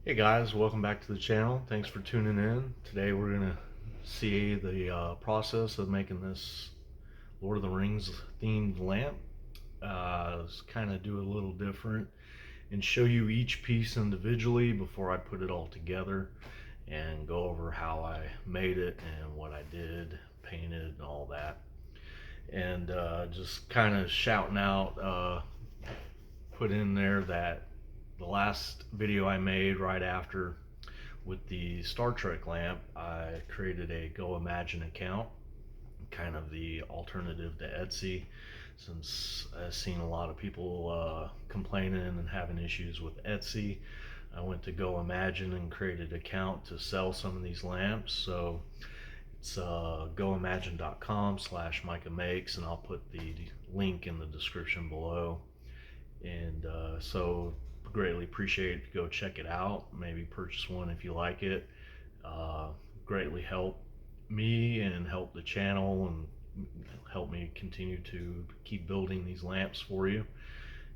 Hey guys, welcome back to the channel. Thanks for tuning in. Today we're going to see the process of making this Lord of the Rings themed lamp. Let's kind of do a little different and show you each piece individually before I put it all together and go over how I made it and what I did, painted and all that. And just kind of shouting out, put in there that the last video I made right after with the Star Trek lamp, I created a Go Imagine account, kind of the alternative to Etsy, since I've seen a lot of people complaining and having issues with Etsy. I went to Go Imagine and created an account to sell some of these lamps. So it's goimagine.com/Micah Makes, and I'll put the link in the description below. And so greatly appreciate it if you go check it out, maybe purchase one if you like it. Greatly help me and help the channel and help me continue to keep building these lamps for you,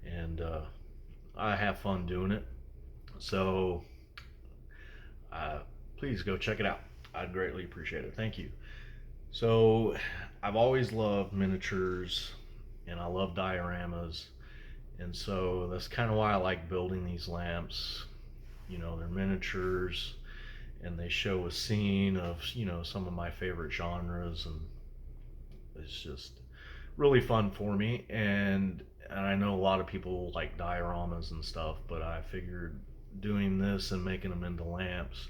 and I have fun doing it. So please go check it out. I'd greatly appreciate it. Thank you. So I've always loved miniatures and I love dioramas, and so that's kind of why I like building these lamps. You know, they're miniatures and they show a scene of, you know, some of my favorite genres, and it's just really fun for me. And I know a lot of people like dioramas and stuff, but I figured doing this and making them into lamps,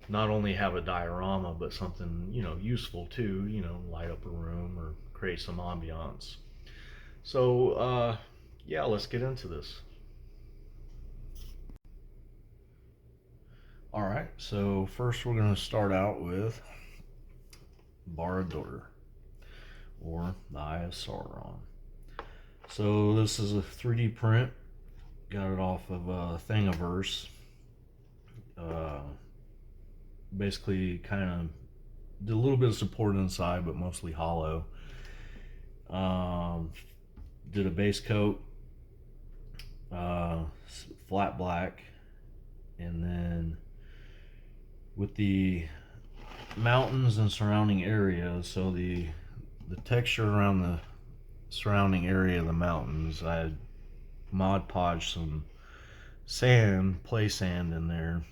not only have a diorama but something, you know, useful too, you know, light up a room or create some ambiance. So yeah, let's get into this. All right, so first we're going to start out with Barad-dûr, or the Eye of Sauron. So this is a 3D print. Got it off of Thingiverse. Basically, kind of did a little bit of support inside, but mostly hollow. Did a base coat, flat black, and then with the mountains and surrounding areas, so the texture around the surrounding area of the mountains, I Mod Podged some sand, play sand in there,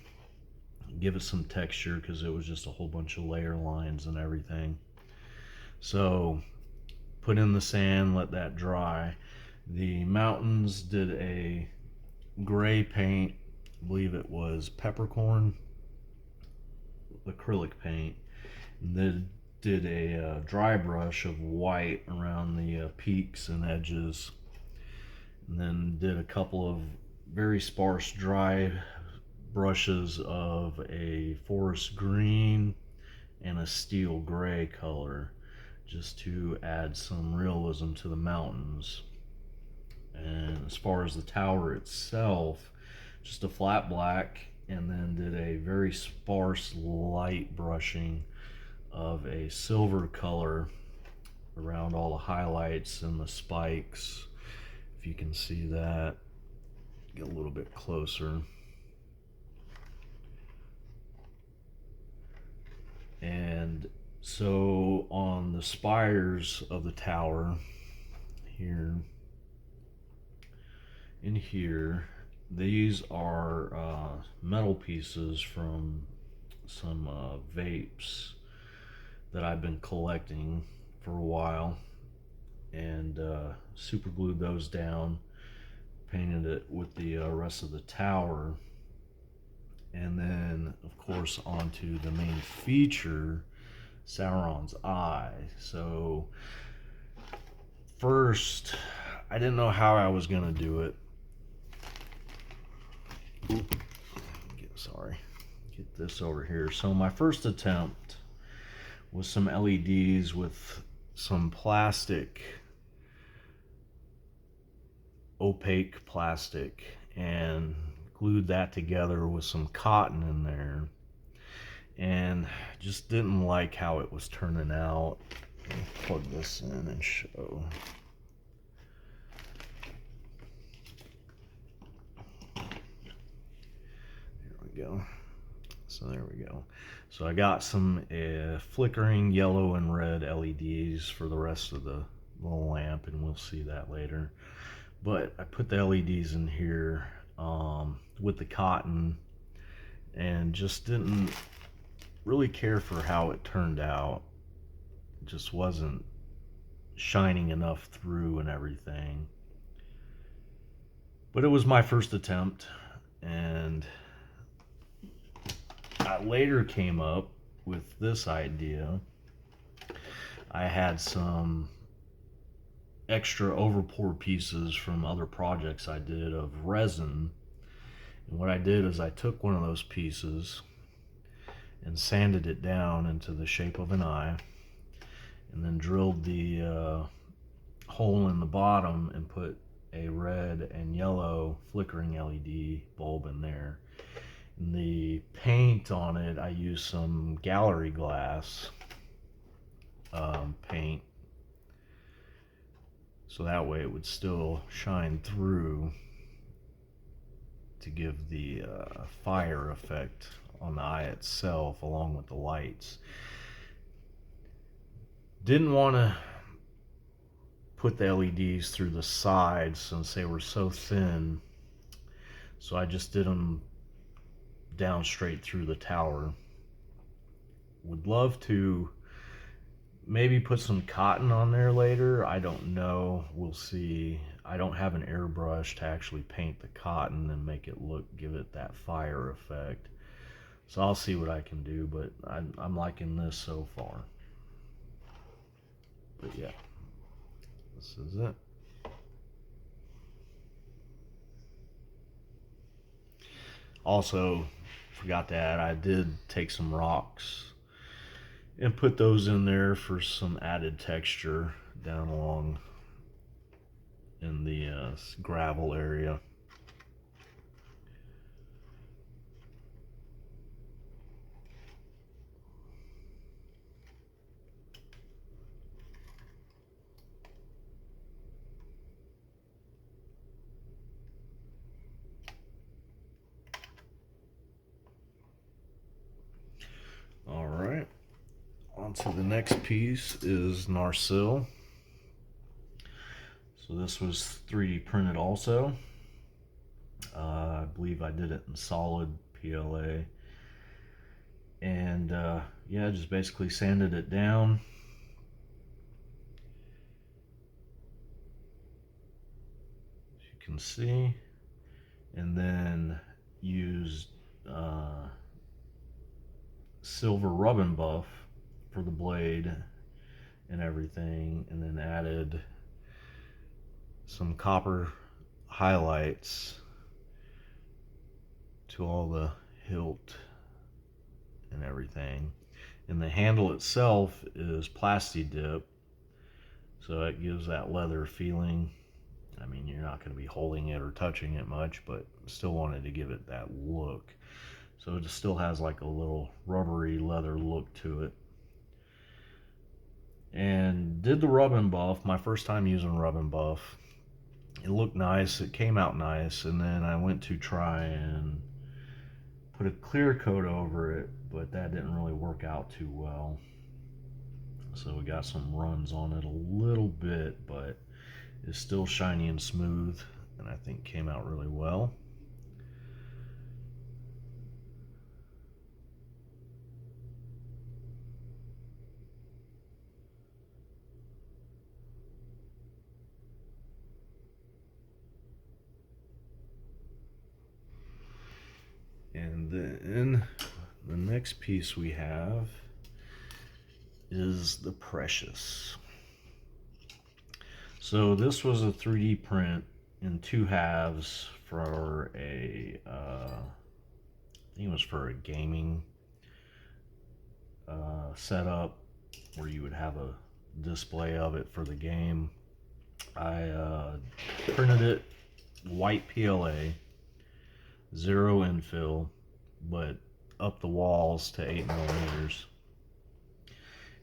give it some texture because it was just a whole bunch of layer lines and everything. So put in the sand, let that dry. The mountains did a gray paint, I believe it was peppercorn acrylic paint, and then did a dry brush of white around the peaks and edges, and then did a couple of very sparse dry brushes of a forest green and a steel gray color, just to add some realism to the mountains. And as far as the tower itself, just a flat black, and then did a very sparse light brushing of a silver color around all the highlights and the spikes. If you can see that, get a little bit closer. And so on the spires of the tower here in here, these are metal pieces from some vapes that I've been collecting for a while, and super glued those down, painted it with the rest of the tower, and then of course onto the main feature, Sauron's eye. So first, I didn't know how I was gonna do it. Get this over here. So my first attempt was some LEDs with some plastic, opaque plastic, and glued that together with some cotton in there, and just didn't like how it was turning out. Let me plug this in and show. There go. So there we go. So I got some flickering yellow and red LEDs for the rest of the little lamp, and we'll see that later. But I put the LEDs in here with the cotton, and just didn't really care for how it turned out. It just wasn't shining enough through and everything. But it was my first attempt, and I later came up with this idea. I had some extra overpour pieces from other projects I did of resin, and what I did is I took one of those pieces and sanded it down into the shape of an eye, and then drilled the hole in the bottom and put a red and yellow flickering LED bulb in there. And the paint on it, I used some gallery glass paint, so that way it would still shine through to give the fire effect on the eye itself along with the lights. Didn't want to put the LEDs through the sides since they were so thin, so I just did them down straight through the tower. Would love to maybe put some cotton on there later. I don't know, we'll see. I don't have an airbrush to actually paint the cotton and make it look, give it that fire effect, so I'll see what I can do. But I'm liking this so far. But yeah, this is it. Also, forgot to add, I did take some rocks and put those in there for some added texture down along in the gravel area. All right, on to the next piece is Narsil. So this was 3D printed also. I believe I did it in solid PLA, and yeah, just basically sanded it down. As you can see, and then used silver rub and buff for the blade and everything, and then added some copper highlights to all the hilt and everything. And the handle itself is plasti dip, so it gives that leather feeling. I mean, you're not going to be holding it or touching it much, but still wanted to give it that look. So it still has like a little rubbery leather look to it. And did the rub and buff, my first time using rub and buff. It looked nice, it came out nice, and then I went to try and put a clear coat over it, but that didn't really work out too well. So we got some runs on it a little bit, but it's still shiny and smooth, and I think came out really well. And then the next piece we have is the Precious. So this was a 3D print in 2 halves for a, I think it was for a gaming setup where you would have a display of it for the game. I printed it white PLA, 0 infill, but up the walls to 8 millimeters,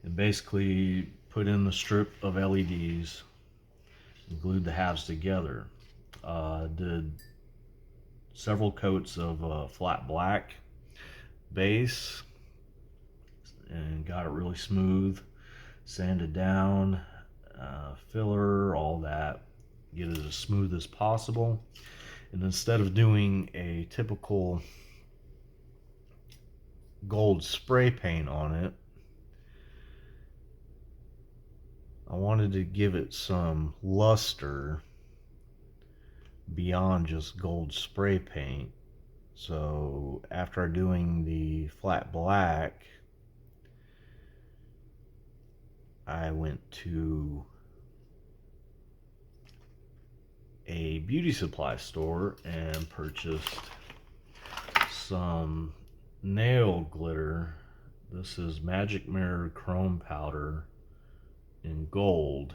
and basically put in the strip of LEDs and glued the halves together. Did several coats of flat black base and got it really smooth, sanded down, filler, all that, get it as smooth as possible. And instead of doing a typical gold spray paint on it, I wanted to give it some luster beyond just gold spray paint. So after doing the flat black, I went to a beauty supply store and purchased some nail glitter. This is Magic Mirror Chrome Powder in gold,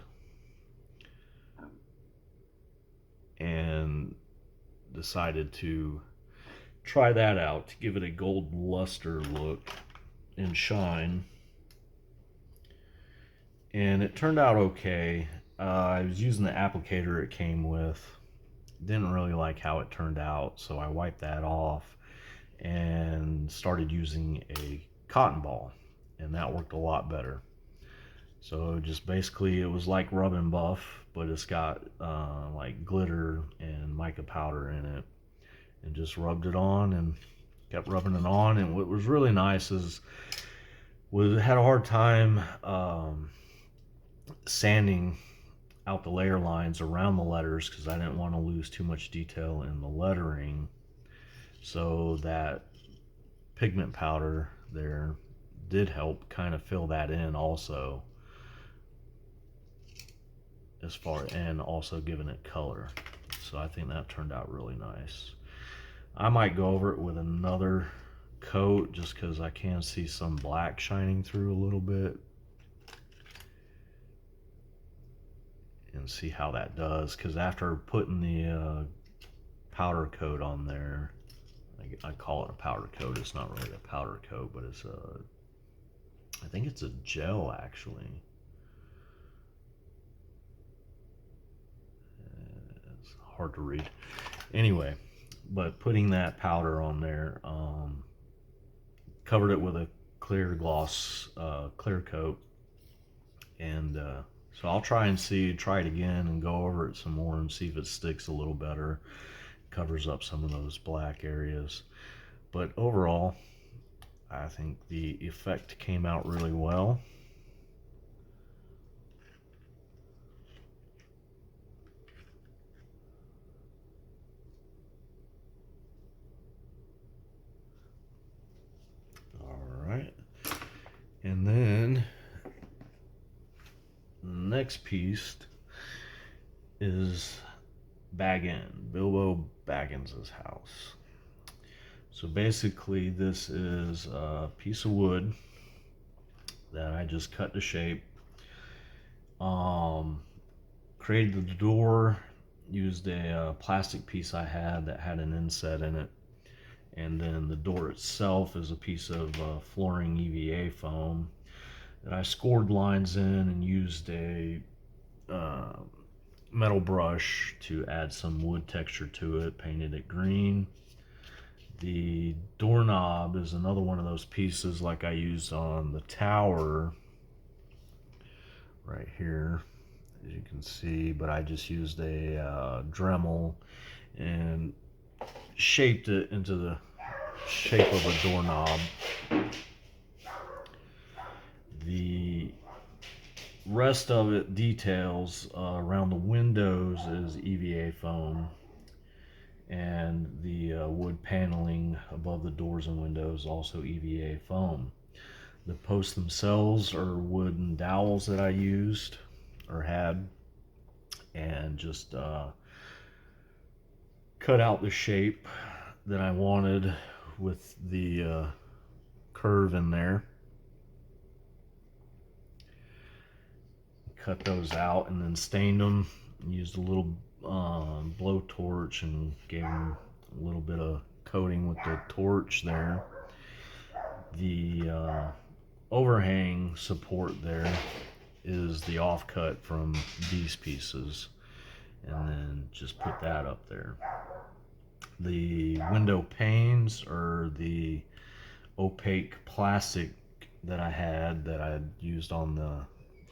and decided to try that out to give it a gold luster look and shine, and it turned out okay. I was using the applicator it came with, didn't really like how it turned out, so I wiped that off and started using a cotton ball, and that worked a lot better. So just basically it was like rub and buff, but it's got like glitter and mica powder in it, and just rubbed it on and kept rubbing it on. And what was really nice is had a hard time sanding out the layer lines around the letters because I didn't want to lose too much detail in the lettering. So that pigment powder there did help kind of fill that in also, as far, and also giving it color. So I think that turned out really nice. I might go over it with another coat just because I can see some black shining through a little bit, and see how that does, because after putting the powder coat on there, I call it a powder coat, it's not really a powder coat, but it's I think it's a gel actually. It's hard to read. Anyway, but putting that powder on there, covered it with a clear gloss clear coat, and so I'll try it again and go over it some more and see if it sticks a little better, covers up some of those black areas. But overall, I think the effect came out really well. All right, and then the next piece is Bilbo Baggins' house. So basically this is a piece of wood that I just cut to shape. Created the door, used a plastic piece I had that had an inset in it, and then the door itself is a piece of flooring EVA foam that I scored lines in and used a metal brush to add some wood texture to it, painted it green. The doorknob is another one of those pieces like I used on the tower right here, as you can see, but I just used a Dremel and shaped it into the shape of a doorknob. The rest of it, details around the windows, is EVA foam, and the wood paneling above the doors and windows also EVA foam. The posts themselves are wooden dowels that I used or had, and just cut out the shape that I wanted with the curve in there. Cut those out and then stained them. Used a little blowtorch and gave them a little bit of coating with the torch there. The overhang support there is the offcut from these pieces, and then just put that up there. The window panes are the opaque plastic that I had used on the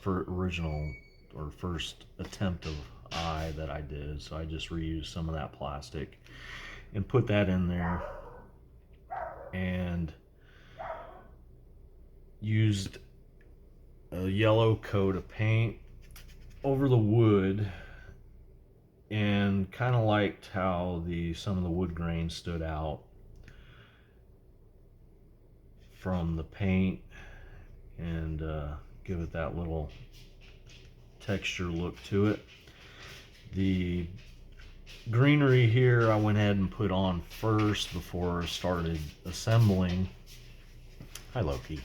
original or first attempt of eye that I did. So I just reused some of that plastic and put that in there and used a yellow coat of paint over the wood, and kind of liked how some of the wood grain stood out from the paint, and give it that little texture look to it. The greenery here I went ahead and put on first before I started assembling. Hi Loki.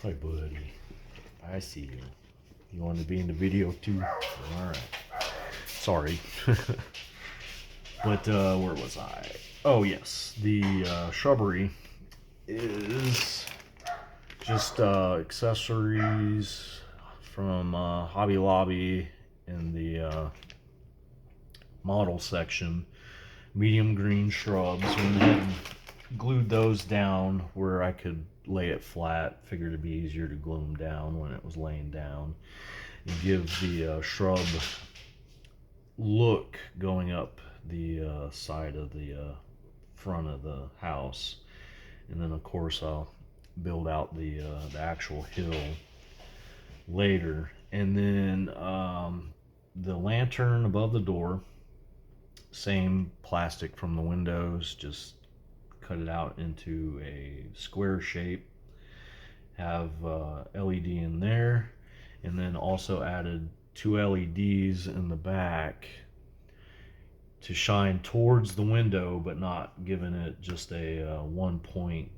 Hi buddy. I see you. You want to be in the video too? Alright. Sorry. But where was I? Oh yes, the shrubbery is just accessories from Hobby Lobby in the model section. Medium green shrubs. Went ahead and glued those down where I could lay it flat. Figured it'd be easier to glue them down when it was laying down, and give the shrub look going up the side of the front of the house. And then of course I'll build out the actual hill later. And then the lantern above the door, same plastic from the windows, just cut it out into a square shape, have LED in there, and then also added 2 LEDs in the back to shine towards the window, but not giving it just a one point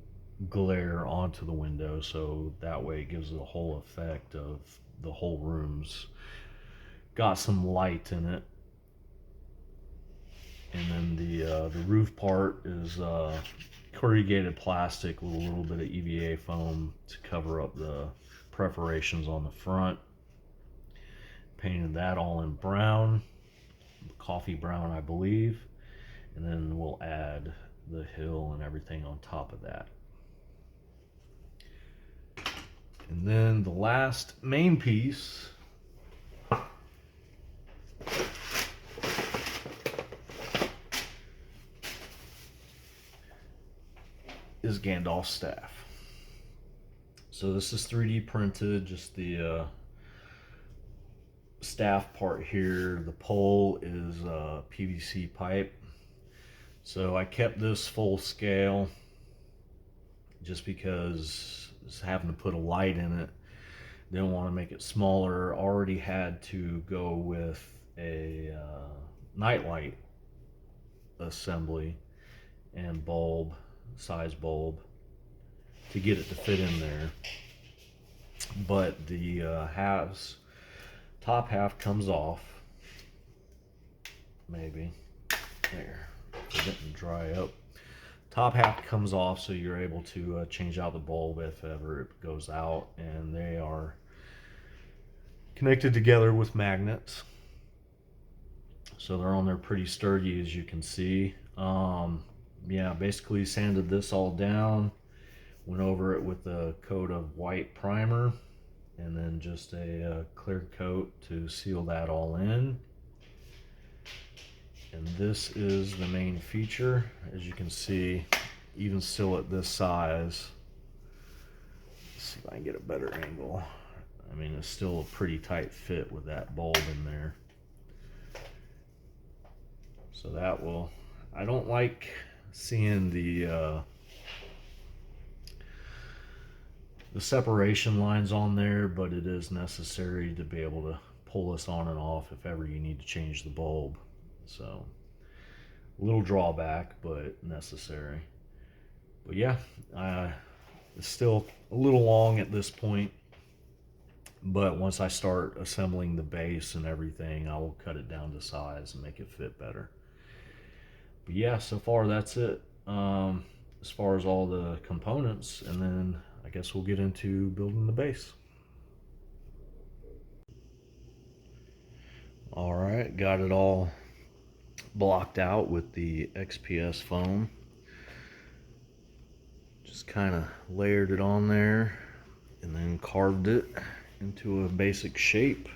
glare onto the window, so that way it gives it a whole effect of the whole room's got some light in it. And then the roof part is corrugated plastic with a little bit of EVA foam to cover up the perforations on the front. Painted that all in brown, coffee brown I believe, and then we'll add the hill and everything on top of that. And then the last main piece is Gandalf's staff. So this is 3D printed, just the staff part here. The pole is PVC pipe. So I kept this full scale just because having to put a light in it, didn't want to make it smaller. Already had to go with a nightlight assembly and bulb, size bulb, to get it to fit in there. But the top half comes off, maybe there, it didn't dry up. Top half comes off, so you're able to change out the bulb if ever it goes out, and they are connected together with magnets, so they're on there pretty sturdy, as you can see. Yeah, basically sanded this all down, went over it with a coat of white primer, and then just a clear coat to seal that all in. And this is the main feature. As you can see, even still at this size, let's see if I can get a better angle. I mean, it's still a pretty tight fit with that bulb in there. So that will, I don't like seeing the separation lines on there, but it is necessary to be able to pull this on and off if ever you need to change the bulb. So a little drawback, but necessary. But yeah, it's still a little long at this point, but once I start assembling the base and everything, I will cut it down to size and make it fit better. But yeah, so far that's it as far as all the components, and then I guess we'll get into building the base. Alright, got it all blocked out with the XPS foam. Just kind of layered it on there and then carved it into a basic shape.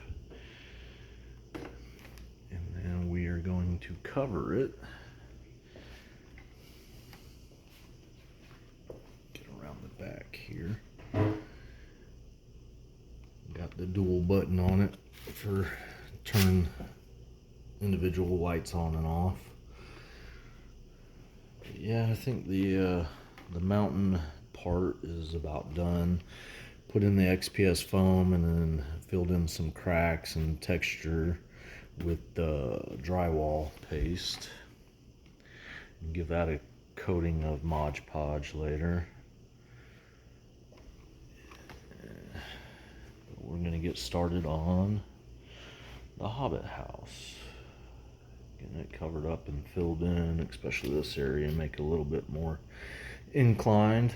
And then we are going to cover it. Get around the back here. Got the dual button on it for turn individual lights on and off. But yeah, I think the mountain part is about done. Put in the XPS foam and then filled in some cracks and texture with the drywall paste. Give that a coating of Mod Podge later. We're going to get started on the Hobbit house. Getting it covered up and filled in, especially this area, make it a little bit more inclined.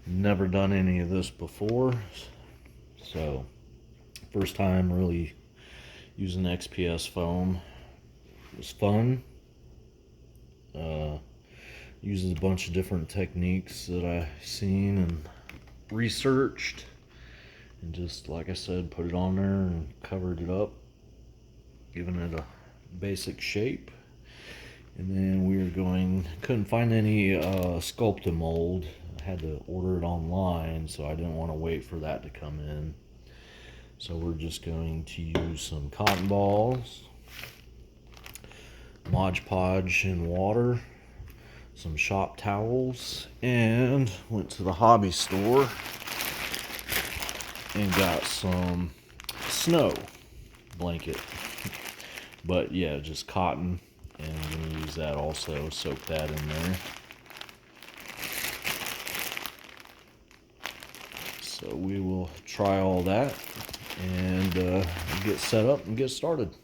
Never done any of this before, so first time really using XPS foam. It was fun. Uses a bunch of different techniques that I've seen and researched, and just like I said, put it on there and covered it up, giving it a basic shape. And then we were couldn't find any Sculptamold. I had to order it online, so I didn't want to wait for that to come in. So we're just going to use some cotton balls, Mod Podge in water, some shop towels, and went to the hobby store and got some snow blanket. But yeah, just cotton, and I'm going to use that also, soak that in there. So we will try all that and get set up and get started.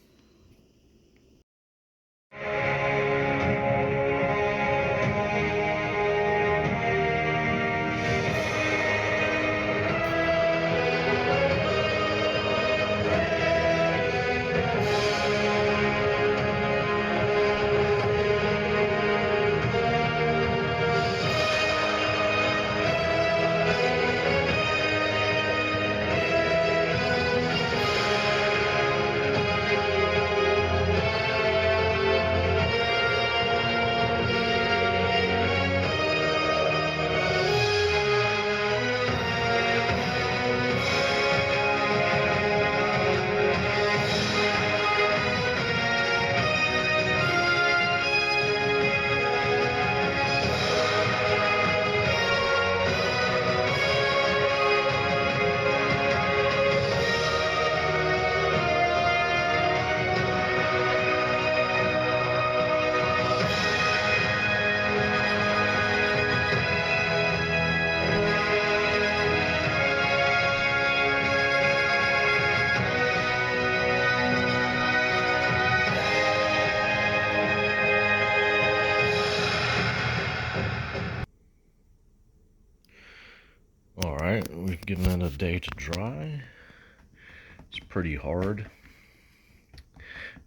Alright, we've given it a day to dry. It's pretty hard.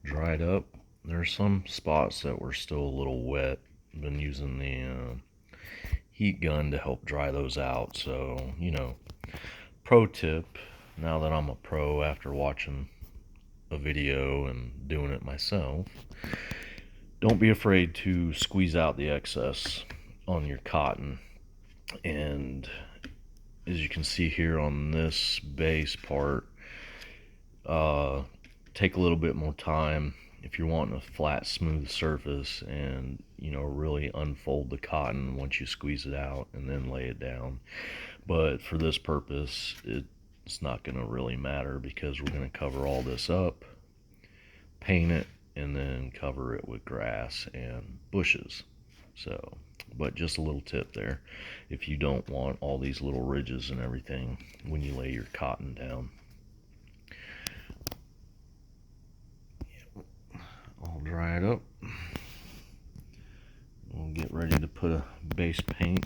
Dried up. There's some spots that were still a little wet. Been using the heat gun to help dry those out. So, pro tip, now that I'm a pro after watching a video and doing it myself, don't be afraid to squeeze out the excess on your cotton. And as you can see here on this base part, take a little bit more time if you're wanting a flat, smooth surface, and really unfold the cotton once you squeeze it out and then lay it down. But for this purpose, it's not going to really matter, because we're going to cover all this up, paint it, and then cover it with grass and bushes. So, but just a little tip there, if you don't want all these little ridges and everything when you lay your cotton down. All dried up. We'll get ready to put a base paint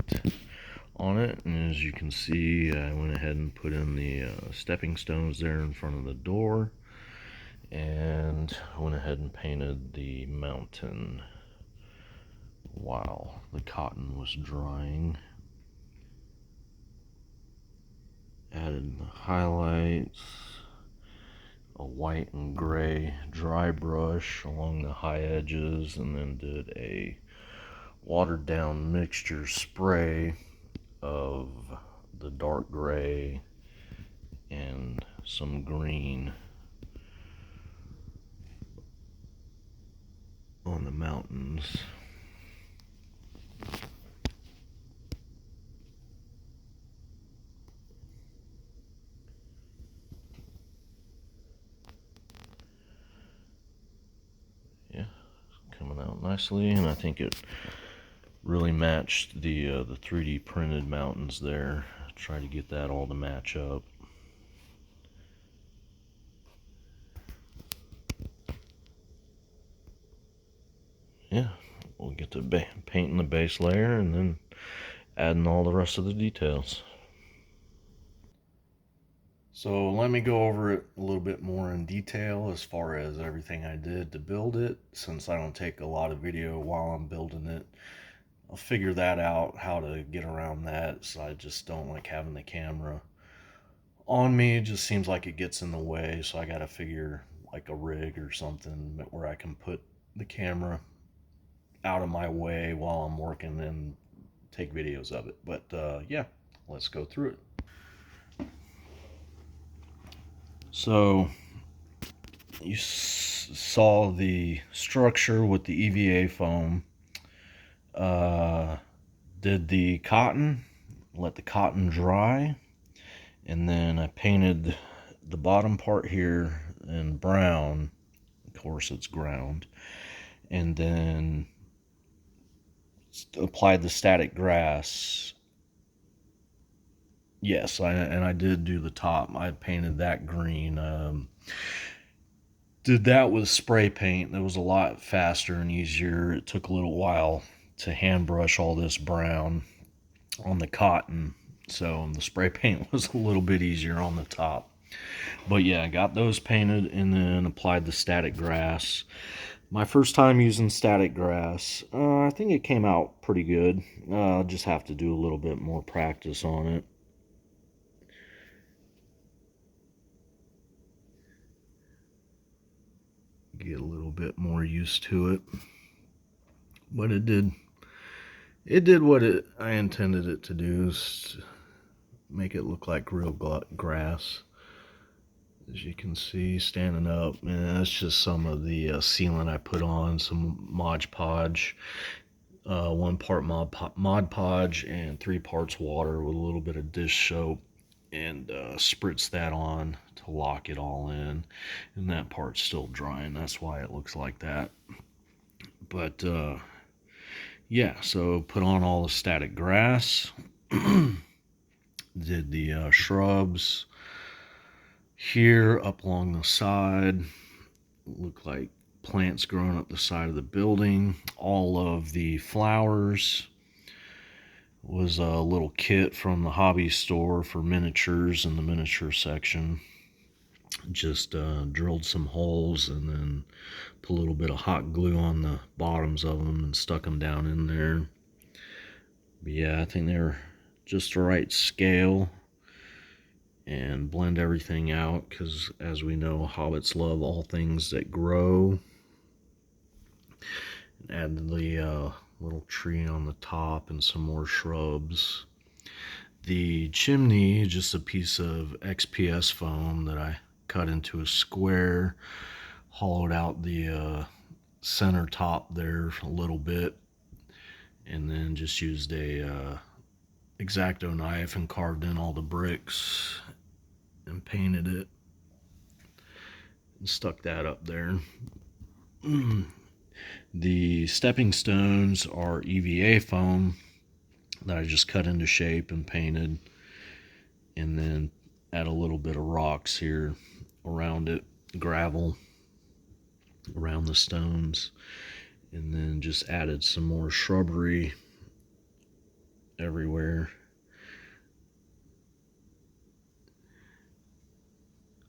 on it, and as you can see, I went ahead and put in the stepping stones there in front of the door, and I went ahead and painted the mountain while the cotton was drying. Added the highlights, a white and gray dry brush along the high edges, and then did a watered down mixture spray of the dark gray and some green on the mountains. Yeah, coming out nicely, and I think it really matched the 3D printed mountains there. Try to get that all to match up. Yeah, we'll get to painting the base layer and then adding all the rest of the details. So let me go over it a little bit more in detail as far as everything I did to build it. Since I don't take a lot of video while I'm building it, I'll figure that out, how to get around that. So I just don't like having the camera on me. It just seems like it gets in the way. So I got to figure like a rig or something where I can put the camera out of my way while I'm working and take videos of it. But yeah, let's go through it. So you saw the structure with the EVA foam. Did the cotton, let the cotton dry, and then I painted the bottom part here in brown. Of course, it's ground, and then applied the static grass. Yes, I did do the top. I painted that green. Did that with spray paint. That was a lot faster and easier. It took a little while to hand brush all this brown on the cotton, so the spray paint was a little bit easier on the top. But yeah, I got those painted and then applied the static grass. My first time using static grass, I think it came out pretty good. I'll just have to do a little bit more practice on it. Get a little bit more used to it. But it did what I intended it to do, is make it look like real grass. As you can see, standing up, and that's just some of the sealant I put on, some Mod Podge, 1 part Mod Podge and 3 parts water with a little bit of dish soap, and spritz that on to lock it all in. And that part's still drying, that's why it looks like that. But yeah, so put on all the static grass, did the shrubs here up along the side. Look like plants growing up the side of the building. All of the flowers was a little kit from the hobby store for miniatures in the miniature section. Just drilled some holes and then put a little bit of hot glue on the bottoms of them and stuck them down in there. But yeah, I think they're just the right scale, and blend everything out, because as we know, hobbits love all things that grow. Add the little tree on the top and some more shrubs. The chimney, just a piece of XPS foam that I cut into a square, hollowed out the center top there a little bit, and then just used a X-Acto knife and carved in all the bricks and painted it and stuck that up there. The stepping stones are EVA foam that I just cut into shape and painted, and then add a little bit of rocks here around it, gravel around the stones, and then just added some more shrubbery everywhere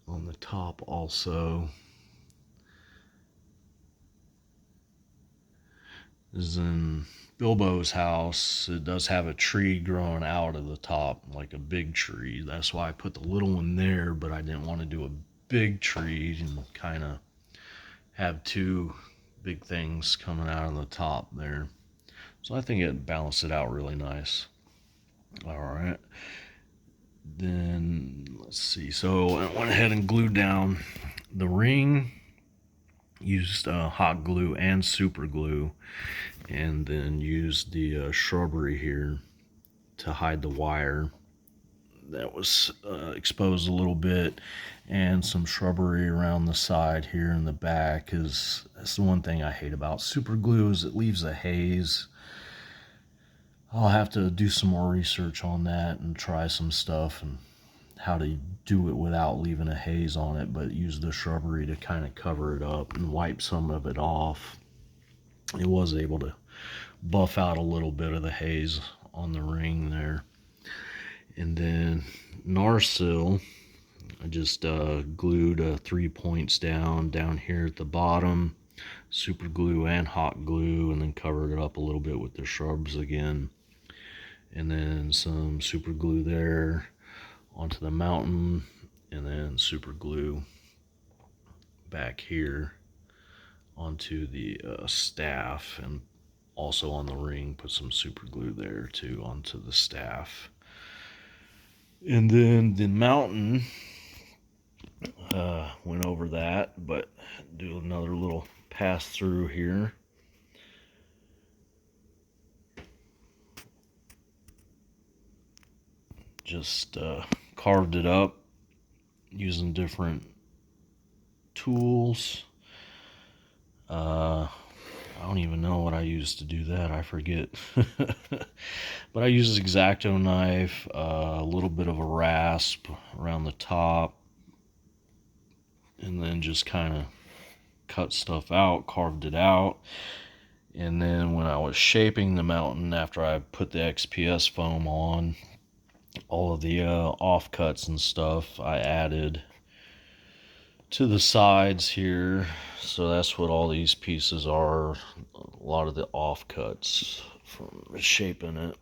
on the top also. is in Bilbo's house. It does have a tree growing out of the top, like a big tree. That's why I put the little one there, but I didn't want to do a big tree and kind of have two big things coming out of the top there. So I think it balanced it out really nice. All right. Then let's see. So I went ahead and glued down the ring, used hot glue and super glue, and then used the shrubbery here to hide the wire that was exposed a little bit, and some shrubbery around the side here in the back. Is that's the one thing I hate about super glue, is it leaves a haze. I'll have to do some more research on that and try some stuff and how to do it without leaving a haze on it, but use the shrubbery to kind of cover it up and wipe some of it off. It was able to buff out a little bit of the haze on the ring there. And then Narsil, I just glued 3 points down here at the bottom, super glue and hot glue, and then covered it up a little bit with the shrubs again. And then some super glue there onto the mountain, and then super glue back here onto the staff, and also on the ring put some super glue there too onto the staff. And then the mountain, went over that, but do another little pass through here. Just carved it up using different tools. I don't even know what I used to do that. I forget. But I used an X-Acto knife, a little bit of a rasp around the top, and then just kind of cut stuff out, carved it out. And then when I was shaping the mountain, after I put the XPS foam on, all of the offcuts and stuff I added to the sides here. So that's what all these pieces are, a lot of the offcuts from shaping it.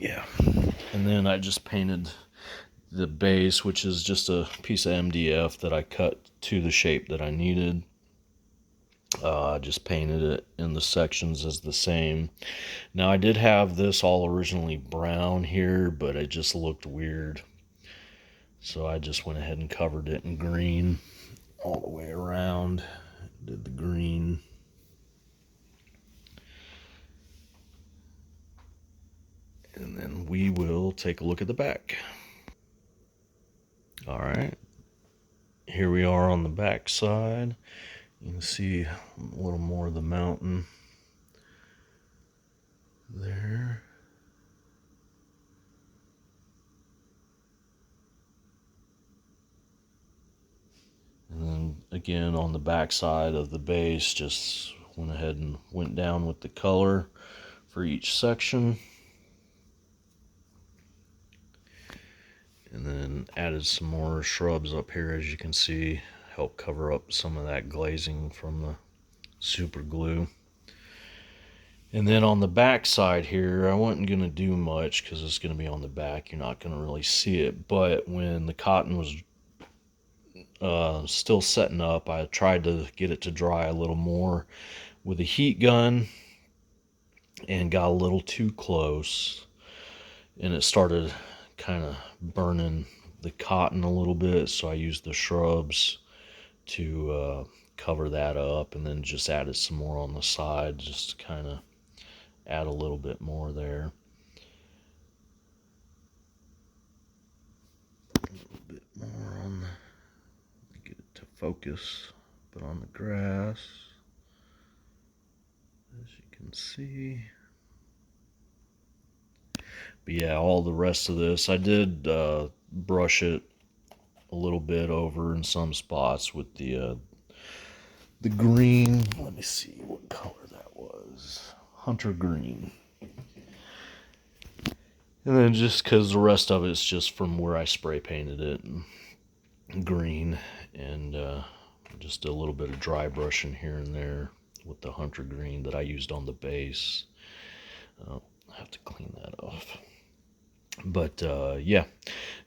Yeah. And then I just painted the base, which is just a piece of MDF that I cut to the shape that I needed. I just painted it in the sections as the same. Now I did have this all originally brown here, but it just looked weird. So I just went ahead and covered it in green all the way around. Did the green. And then we will take a look at the back. All right. Here we are on the back side. You can see a little more of the mountain there. And then again on the back side of the base, just went ahead and went down with the color for each section. And then added some more shrubs up here, as you can see, help cover up some of that glazing from the super glue. And then on the back side here, I wasn't going to do much because it's going to be on the back. You're not going to really see it. But when the cotton was still setting up, I tried to get it to dry a little more with a heat gun and got a little too close. And it started kind of burning the cotton a little bit. So I used the shrubs to cover that up, and then just added some more on the side just to kind of add a little bit more there. A little bit more on the, get it to focus, but on the grass, as you can see. But yeah, all the rest of this, I did brush it a little bit over in some spots with the green. Let me see what color that was. Hunter green. And then just because the rest of it's just from where I spray painted it green, and just a little bit of dry brushing here and there with the hunter green that I used on the base. I have to clean that off. But yeah,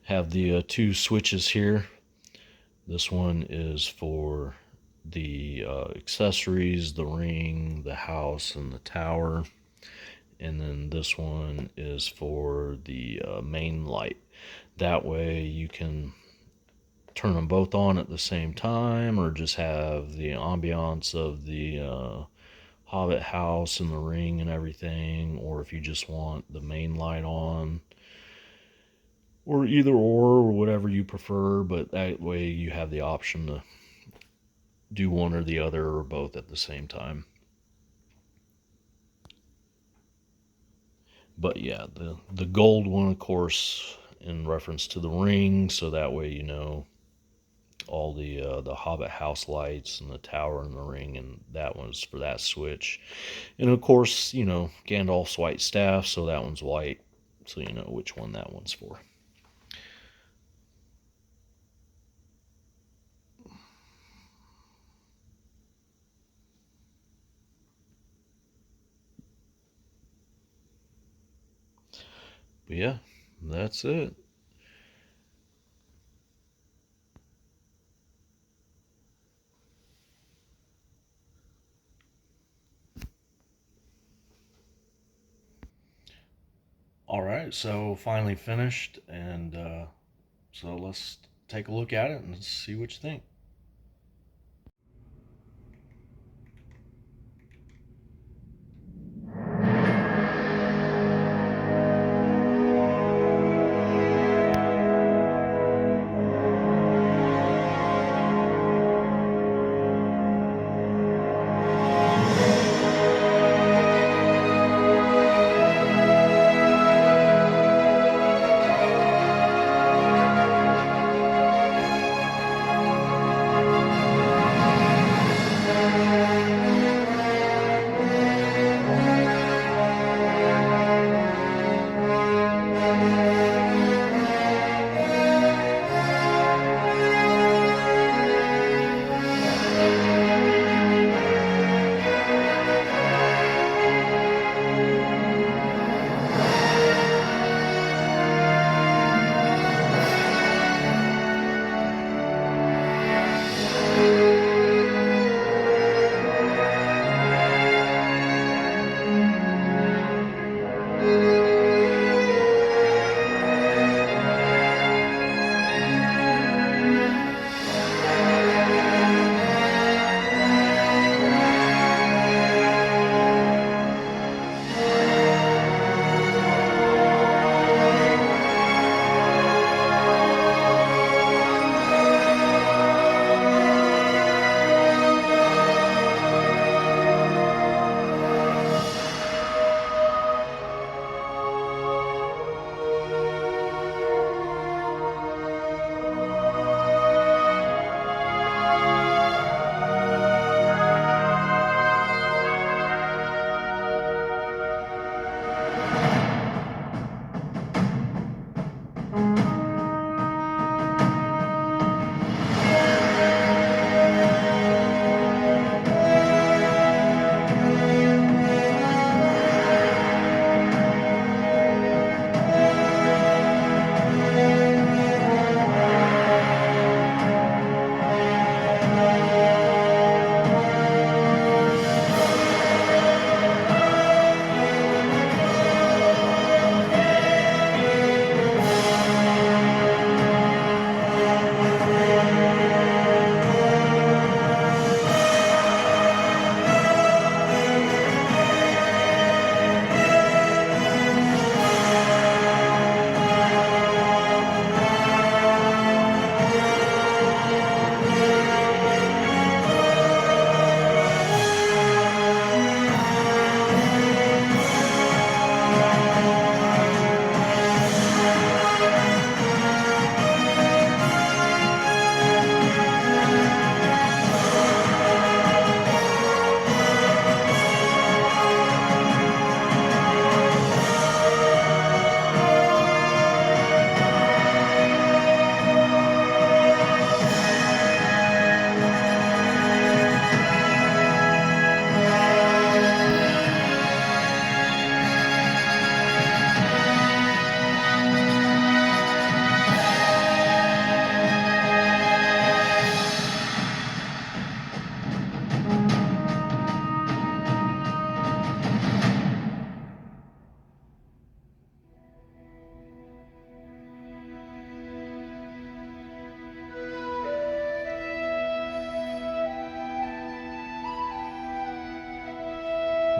have the two switches here. This one is for the accessories, the ring, the house, and the tower. And then this one is for the main light. That way you can turn them both on at the same time, or just have the ambiance of the Hobbit house and the ring and everything, or if you just want the main light on, or either or whatever you prefer. But that way you have the option to do one or the other or both at the same time. But yeah, the gold one, of course, in reference to the ring, so that way you know all the Hobbit house lights and the tower and the ring, and that one's for that switch. And of course, you know, Gandalf's white staff, so that one's white, so you know which one that one's for. But yeah, that's it. All right, so finally finished, and so let's take a look at it and see what you think.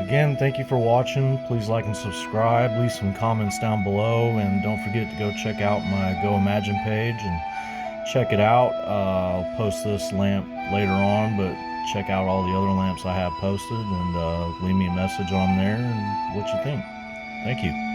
Again, thank you for watching. Please like and subscribe. Leave some comments down below, and don't forget to go check out my Go Imagine page and check it out. I'll post this lamp later on, but check out all the other lamps I have posted, and leave me a message on there and what you think. Thank you.